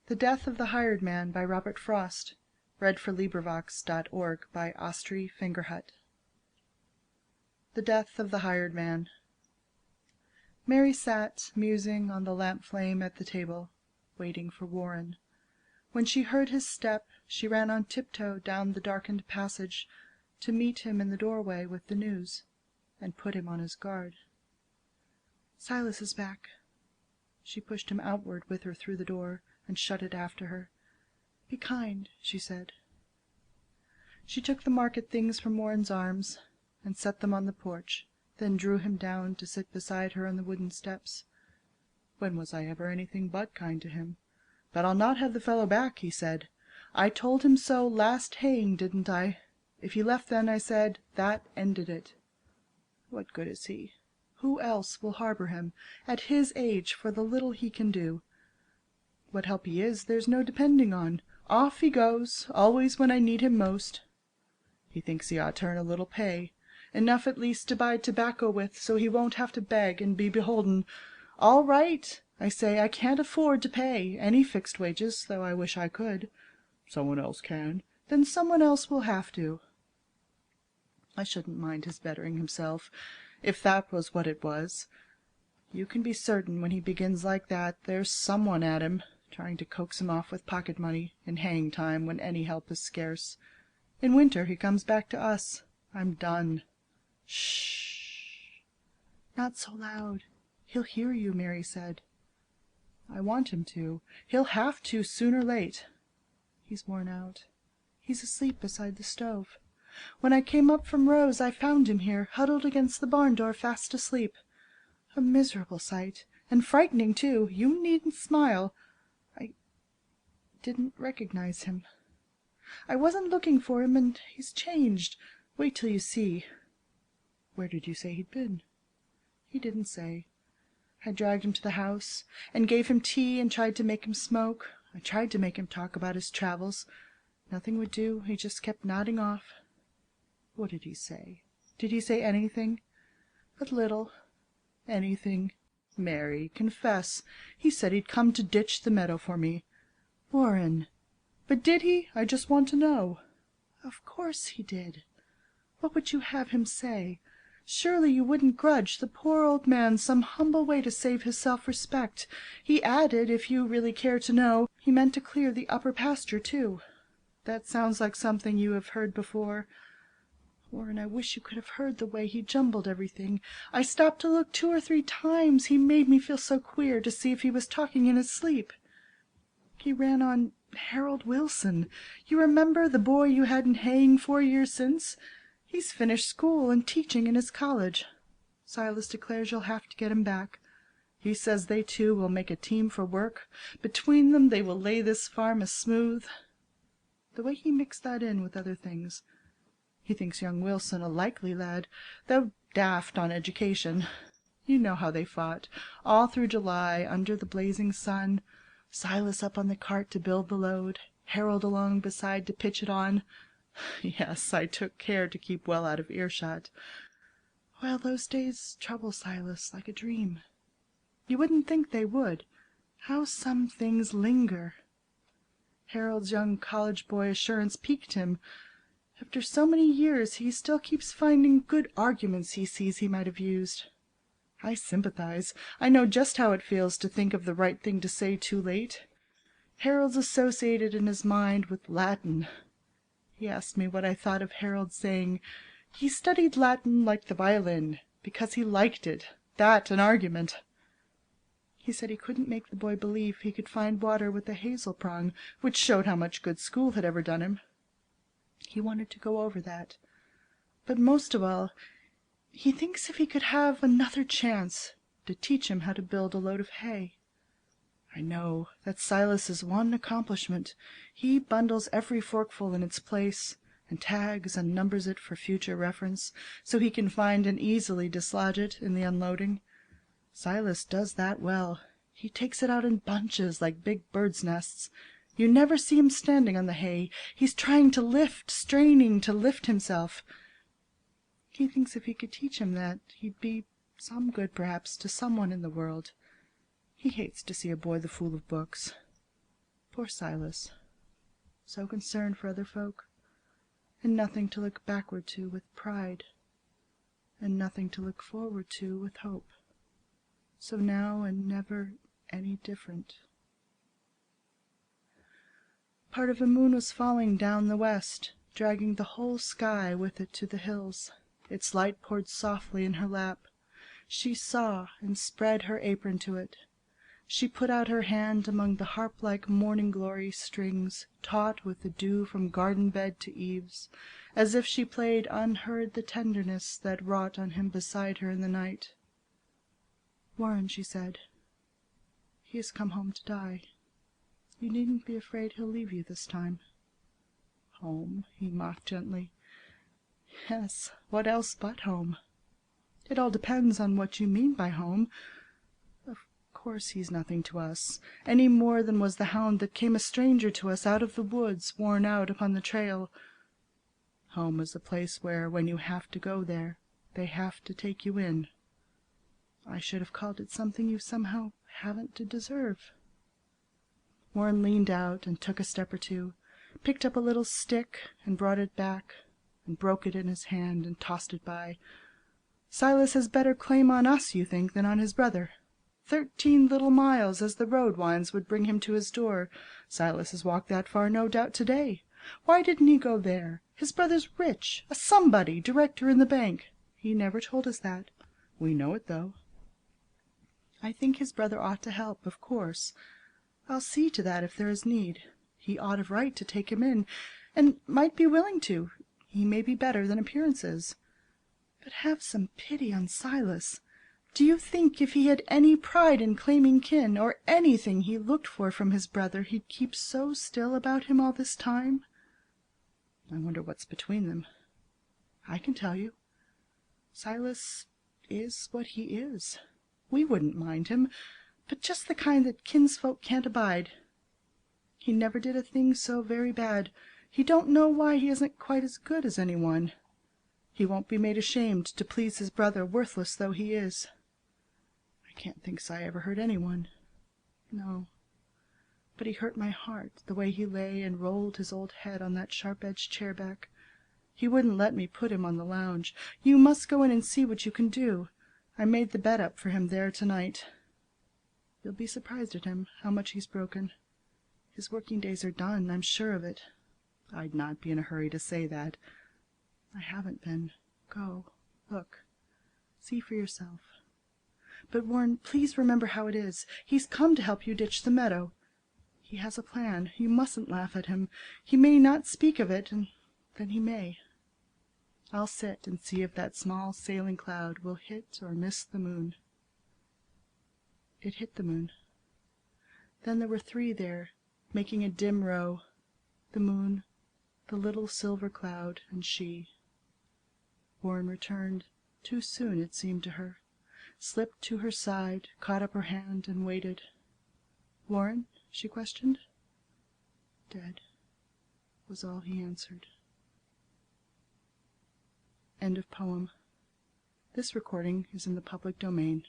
The Death of the Hired Man by Robert Frost. LibriVox.org by Ostry Fingerhut. The Death of the Hired Man. Mary sat, musing on the lamp flame at the table, waiting for Warren. When she heard his step, she ran on tiptoe down the darkened passage to meet him in the doorway with the news, and put him on his guard. "Silas is back." She pushed him outward with her through the door, and shut it after her. "Be kind," she said. She took the market things from Warren's arms, and set them on the porch, then drew him down to sit beside her on the wooden steps. "When was I ever anything but kind to him? But I'll not have the fellow back," he said. "I told him so last haying, didn't I? If he left then, I said, that ended it. What good is he? Who else will harbor him, at his age, for the little he can do? What help he is, there's no depending on. Off he goes, always when I need him most. He thinks he ought to earn a little pay, enough at least to buy tobacco with, so he won't have to beg and be beholden. All right, I say, I can't afford to pay any fixed wages, though I wish I could. Someone else can. Then someone else will have to. I shouldn't mind his bettering himself, if that was what it was. You can be certain when he begins like that, there's someone at him, trying to coax him off with pocket money, in haying time when any help is scarce. In winter he comes back to us. I'm done." "Shh! Not so loud. He'll hear you," Mary said. "I want him to. He'll have to, soon or late. He's worn out. He's asleep beside the stove. When I came up from Rose, I found him here, huddled against the barn door, fast asleep. A miserable sight, and frightening, too. You needn't smile. I didn't recognize him. I wasn't looking for him, and he's changed. Wait till you see." "Where did you say he'd been?" "He didn't say. I dragged him to the house, and gave him tea, and tried to make him smoke. I tried to make him talk about his travels. Nothing would do. He just kept nodding off." "What did he say? Did he say anything?" "But little. Anything. Mary, confess. He said he'd come to ditch the meadow for me." "Warren!" "But did he? I just want to know." "Of course he did. What would you have him say? Surely you wouldn't grudge the poor old man some humble way to save his self-respect. He added, if you really care to know, he meant to clear the upper pasture, too. That sounds like something you have heard before. Warren, I wish you could have heard the way he jumbled everything. I stopped to look 2 or 3 times. He made me feel so queer to see if he was talking in his sleep. He ran on Harold Wilson. You remember, the boy you had in haying 4 years since? He's finished school and teaching in his college. Silas declares you'll have to get him back. He says they two will make a team for work. Between them they will lay this farm as smooth. The way he mixed that in with other things. He thinks young Wilson a likely lad, though daft on education. You know how they fought, all through July, under the blazing sun. Silas up on the cart to build the load, Harold along beside to pitch it on. Yes, I took care to keep well out of earshot. Well, those days trouble Silas like a dream. You wouldn't think they would. How some things linger. Harold's young college boy assurance piqued him. After so many years, he still keeps finding good arguments he sees he might have used. I sympathize. I know just how it feels to think of the right thing to say too late. Harold's associated in his mind with Latin. He asked me what I thought of Harold saying he studied Latin like the violin, because he liked it. That an argument. He said he couldn't make the boy believe he could find water with a hazel prong, which showed how much good school had ever done him. He wanted to go over that. But most of all, he thinks if he could have another chance to teach him how to build a load of hay. I know, that's Silas's one accomplishment. He bundles every forkful in its place, and tags and numbers it for future reference, so he can find and easily dislodge it in the unloading. Silas does that well. He takes it out in bunches like big birds' nests. You never see him standing on the hay. He's trying to lift, straining to lift himself. He thinks if he could teach him that, he'd be some good, perhaps, to someone in the world. He hates to see a boy the fool of books. Poor Silas, so concerned for other folk, and nothing to look backward to with pride, and nothing to look forward to with hope. So now and never any different. Part of the moon was falling down the west, dragging the whole sky with it to the hills. Its light poured softly in her lap. She saw and spread her apron to it. She put out her hand among the harp-like morning-glory strings, taut with the dew from garden-bed to eaves, as if she played unheard the tenderness that wrought on him beside her in the night. "Warren," she said, "he has come home to die. You needn't be afraid he'll leave you this time." "Home?" he mocked gently. "Yes, what else but home? It all depends on what you mean by home. Of course he's nothing to us, any more than was the hound that came a stranger to us out of the woods, worn out upon the trail. Home is a place where, when you have to go there, they have to take you in. I should have called it something you somehow haven't to deserve." Warren leaned out and took a step or two, picked up a little stick and brought it back, and broke it in his hand and tossed it by. "Silas has better claim on us, you think, than on his brother? 13 little miles as the road winds would bring him to his door. Silas has walked that far, no doubt, today. Why didn't he go there? His brother's rich, a somebody, director in the bank. He never told us that. We know it, though. I think his brother ought to help, of course. I'll see to that if there is need. He ought of right to take him in, and might be willing to. He may be better than appearances. But have some pity on Silas. Do you think if he had any pride in claiming kin, or anything he looked for from his brother, he'd keep so still about him all this time? I wonder what's between them. I can tell you. Silas is what he is. We wouldn't mind him, but just the kind that kinsfolk can't abide. He never did a thing so very bad. He don't know why he isn't quite as good as anyone. He won't be made ashamed to please his brother, worthless though he is. I can't think I ever hurt anyone. No. But he hurt my heart, the way he lay and rolled his old head on that sharp-edged chair-back. He wouldn't let me put him on the lounge. You must go in and see what you can do. I made the bed up for him there tonight. You'll be surprised at him, how much he's broken. His working days are done, I'm sure of it. I'd not be in a hurry to say that. I haven't been. Go. Look. See for yourself. But, Warren, please remember how it is. He's come to help you ditch the meadow. He has a plan. You mustn't laugh at him. He may not speak of it, and then he may. I'll sit and see if that small sailing cloud will hit or miss the moon." It hit the moon. Then there were 3 there, making a dim row, the moon, the little silver cloud, and she. Warren returned, too soon it seemed to her, slipped to her side, caught up her hand, and waited. "Warren?" she questioned. "Dead," was all he answered. End of poem. This recording is in the public domain.